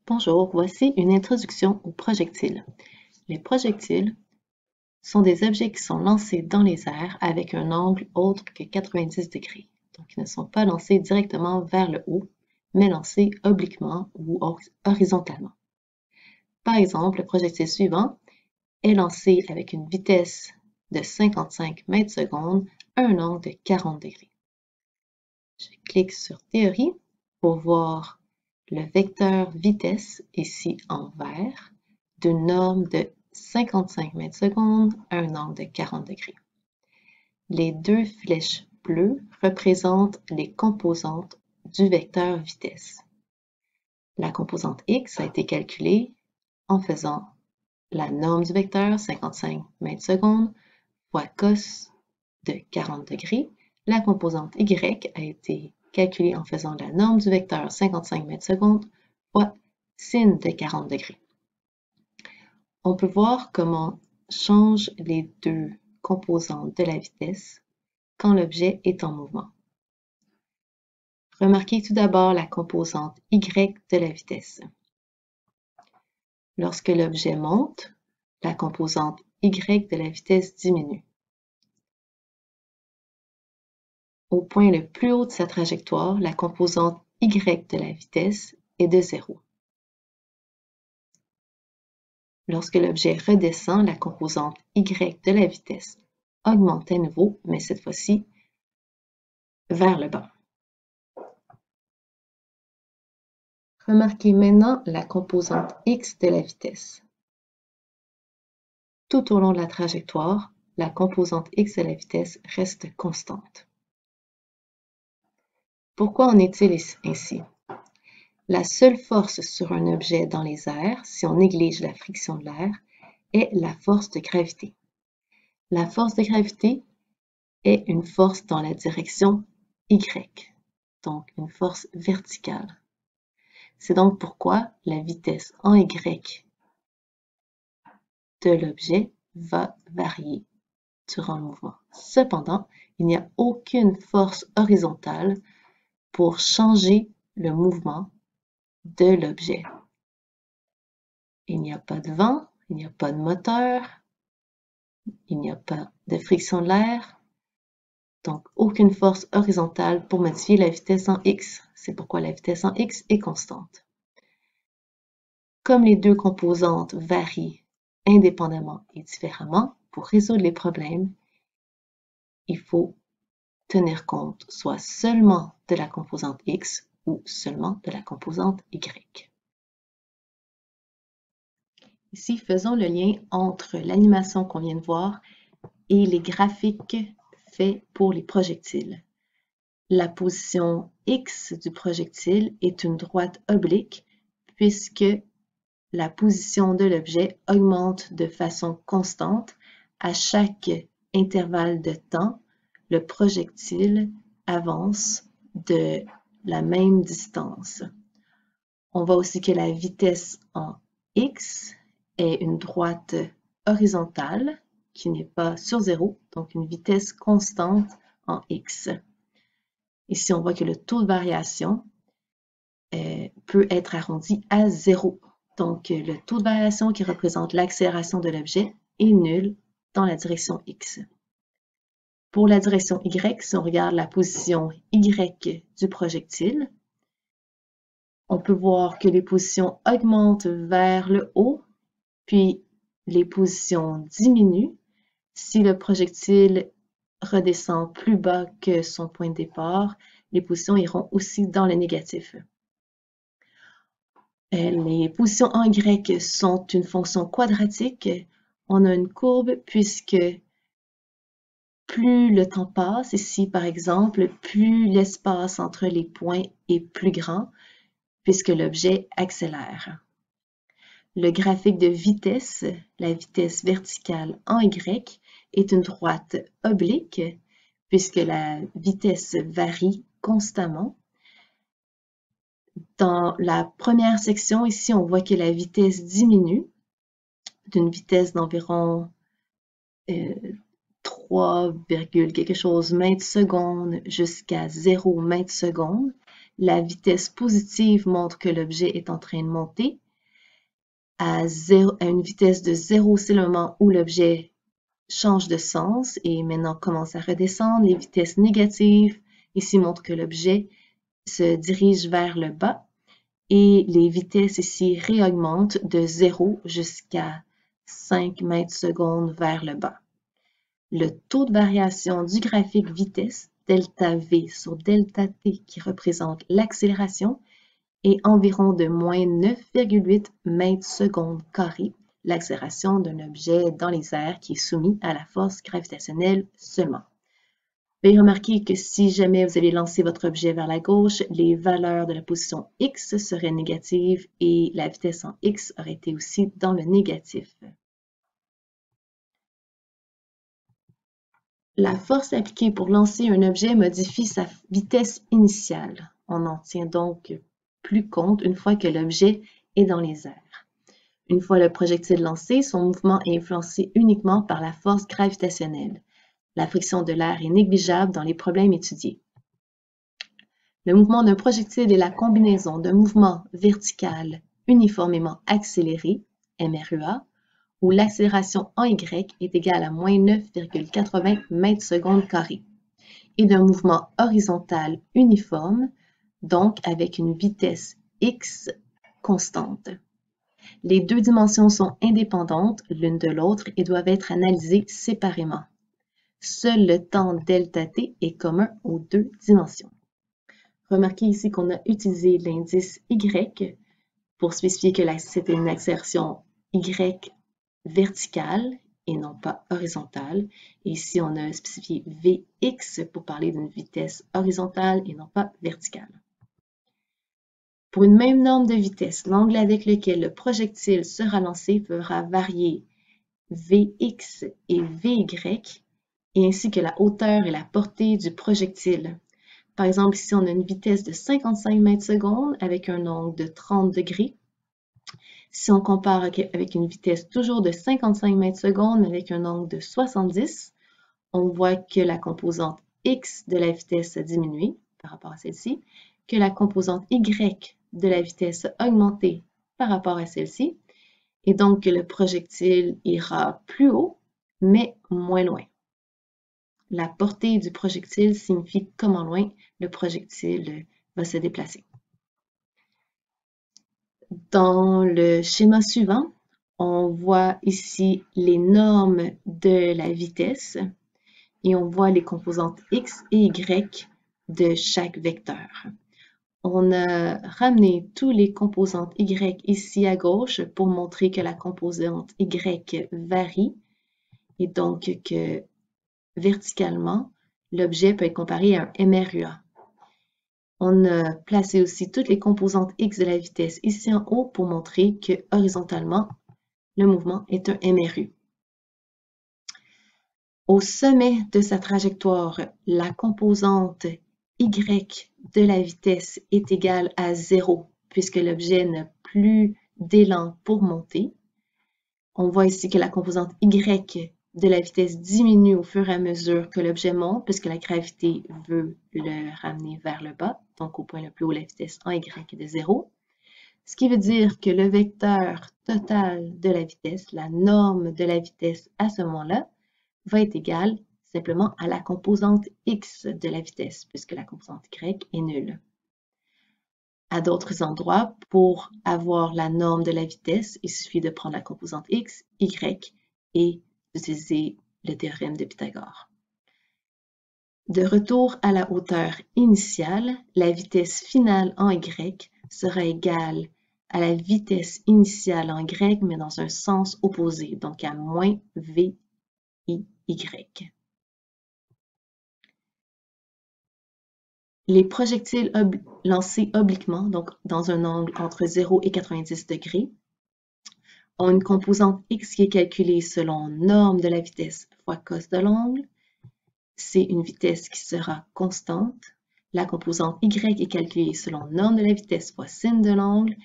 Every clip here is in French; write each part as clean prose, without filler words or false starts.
Bonjour, voici une introduction aux projectiles. Les projectiles sont des objets qui sont lancés dans les airs avec un angle autre que 90 degrés. Donc, ils ne sont pas lancés directement vers le haut, mais lancés obliquement ou horizontalement. Par exemple, le projectile suivant est lancé avec une vitesse de 55 mètres secondes à un angle de 40 degrés. Je clique sur Théorie pour voir le vecteur vitesse, ici en vert, d'une norme de 55 mètres secondes à un angle de 40 degrés. Les deux flèches bleues représentent les composantes du vecteur vitesse. La composante x a été calculée en faisant la norme du vecteur 55 mètres secondes fois cos de 40 degrés. La composante y a été calculée en faisant la norme du vecteur 55 mètres secondes fois sin de 40 degrés. On peut voir comment changent les deux composantes de la vitesse quand l'objet est en mouvement. Remarquez tout d'abord la composante y de la vitesse. Lorsque l'objet monte, la composante y de la vitesse diminue. Au point le plus haut de sa trajectoire, la composante y de la vitesse est de 0. Lorsque l'objet redescend, la composante y de la vitesse augmente à nouveau, mais cette fois-ci vers le bas. Remarquez maintenant la composante x de la vitesse. Tout au long de la trajectoire, la composante x de la vitesse reste constante. Pourquoi en est-il ainsi? La seule force sur un objet dans les airs, si on néglige la friction de l'air, est la force de gravité. La force de gravité est une force dans la direction y, donc une force verticale. C'est donc pourquoi la vitesse en y de l'objet va varier durant le mouvement. Cependant, il n'y a aucune force horizontale pour changer le mouvement de l'objet. Il n'y a pas de vent, il n'y a pas de moteur, il n'y a pas de friction de l'air, donc aucune force horizontale pour modifier la vitesse en x. C'est pourquoi la vitesse en x est constante. Comme les deux composantes varient indépendamment et différemment, pour résoudre les problèmes, il faut tenir compte soit seulement de la composante x ou seulement de la composante y. Ici, faisons le lien entre l'animation qu'on vient de voir et les graphiques faits pour les projectiles. La position x du projectile est une droite oblique puisque la position de l'objet augmente de façon constante. À chaque intervalle de temps, le projectile avance de la même distance. On voit aussi que la vitesse en x est une droite horizontale qui n'est pas sur 0, donc une vitesse constante en x. Ici, on voit que le taux de variation peut être arrondi à 0. Donc, le taux de variation qui représente l'accélération de l'objet est nul dans la direction x. Pour la direction y, si on regarde la position y du projectile, on peut voir que les positions augmentent vers le haut, puis les positions diminuent si le projectile redescend plus bas que son point de départ. Les positions iront aussi dans le négatif. Les positions en Y sont une fonction quadratique. On a une courbe puisque plus le temps passe, ici par exemple, plus l'espace entre les points est plus grand puisque l'objet accélère. Le graphique de vitesse, la vitesse verticale en Y, est une droite oblique puisque la vitesse varie constamment. Dans la première section, ici, on voit que la vitesse diminue d'une vitesse d'environ 3, quelque chose mètres secondes jusqu'à 0 mètres secondes. La vitesse positive montre que l'objet est en train de monter. À une vitesse de 0, c'est le moment où l'objet change de sens et maintenant commence à redescendre. Les vitesses négatives ici montrent que l'objet se dirige vers le bas et les vitesses ici réaugmentent de 0 jusqu'à 5 mètres secondes vers le bas. Le taux de variation du graphique vitesse, delta V sur delta T, qui représente l'accélération, est environ de moins 9,8 mètres secondes carrés, l'accélération d'un objet dans les airs qui est soumis à la force gravitationnelle seulement. Veuillez remarquer que si jamais vous allez lancer votre objet vers la gauche, les valeurs de la position X seraient négatives et la vitesse en X aurait été aussi dans le négatif. La force appliquée pour lancer un objet modifie sa vitesse initiale. On en tient donc plus compte une fois que l'objet est dans les airs. Une fois le projectile lancé, son mouvement est influencé uniquement par la force gravitationnelle. La friction de l'air est négligeable dans les problèmes étudiés. Le mouvement d'un projectile est la combinaison d'un mouvement vertical uniformément accéléré, MRUA, où l'accélération en Y est égale à moins 9,80 mètres secondes carrés, et d'un mouvement horizontal uniforme, donc avec une vitesse x constante. Les deux dimensions sont indépendantes l'une de l'autre et doivent être analysées séparément. Seul le temps delta t est commun aux deux dimensions. Remarquez ici qu'on a utilisé l'indice Y pour spécifier que c'était une accélération Y verticale et non pas horizontale. Et ici, on a spécifié Vx pour parler d'une vitesse horizontale et non pas verticale. Pour une même norme de vitesse, l'angle avec lequel le projectile sera lancé fera varier Vx et Vy, et ainsi que la hauteur et la portée du projectile. Par exemple, ici, on a une vitesse de 55 mètres secondes avec un angle de 30 degrés. Si on compare avec une vitesse toujours de 55 mètres secondes avec un angle de 70, on voit que la composante x de la vitesse a diminué par rapport à celle-ci, que la composante y de la vitesse a augmenté par rapport à celle-ci, et donc que le projectile ira plus haut, mais moins loin. La portée du projectile signifie comment loin le projectile va se déplacer. Dans le schéma suivant, on voit ici les normes de la vitesse et on voit les composantes x et y de chaque vecteur. On a ramené tous les composantes y ici à gauche pour montrer que la composante y varie et donc que verticalement, l'objet peut être comparé à un MRUA. On a placé aussi toutes les composantes x de la vitesse ici en haut pour montrer que horizontalement, le mouvement est un MRU. Au sommet de sa trajectoire, la composante y de la vitesse est égale à 0 puisque l'objet n'a plus d'élan pour monter. On voit ici que la composante y de la vitesse diminue au fur et à mesure que l'objet monte puisque la gravité veut le ramener vers le bas. Donc au point le plus haut, la vitesse en y est de 0. Ce qui veut dire que le vecteur total de la vitesse, la norme de la vitesse à ce moment-là, va être égal simplement à la composante x de la vitesse, puisque la composante y est nulle. À d'autres endroits, pour avoir la norme de la vitesse, il suffit de prendre la composante x, y et d'utiliser le théorème de Pythagore. De retour à la hauteur initiale, la vitesse finale en y sera égale à la vitesse initiale en y, mais dans un sens opposé, donc à moins v i y. Les projectiles lancés obliquement, donc dans un angle entre 0 et 90 degrés, ont une composante x qui est calculée selon norme de la vitesse fois cos de l'angle. C'est une vitesse qui sera constante. La composante y est calculée selon norme de la vitesse fois sin de l'angle.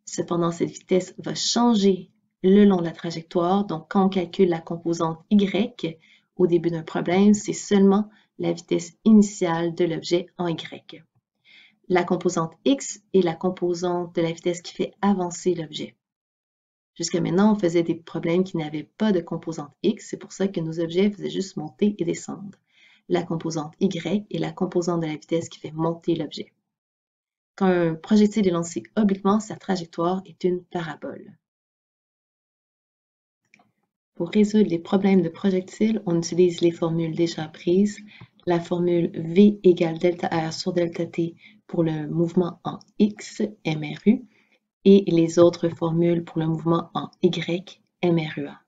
Cependant, cette vitesse va changer le long de la trajectoire. Donc, quand on calcule la composante y au début d'un problème, c'est seulement la vitesse initiale de l'objet en y. La composante x est la composante de la vitesse qui fait avancer l'objet. Jusqu'à maintenant, on faisait des problèmes qui n'avaient pas de composante x, c'est pour ça que nos objets faisaient juste monter et descendre. La composante y est la composante de la vitesse qui fait monter l'objet. Quand un projectile est lancé obliquement, sa trajectoire est une parabole. Pour résoudre les problèmes de projectiles, on utilise les formules déjà prises. La formule V égale delta R sur delta T pour le mouvement en X, MRU, et les autres formules pour le mouvement en Y, MRUA.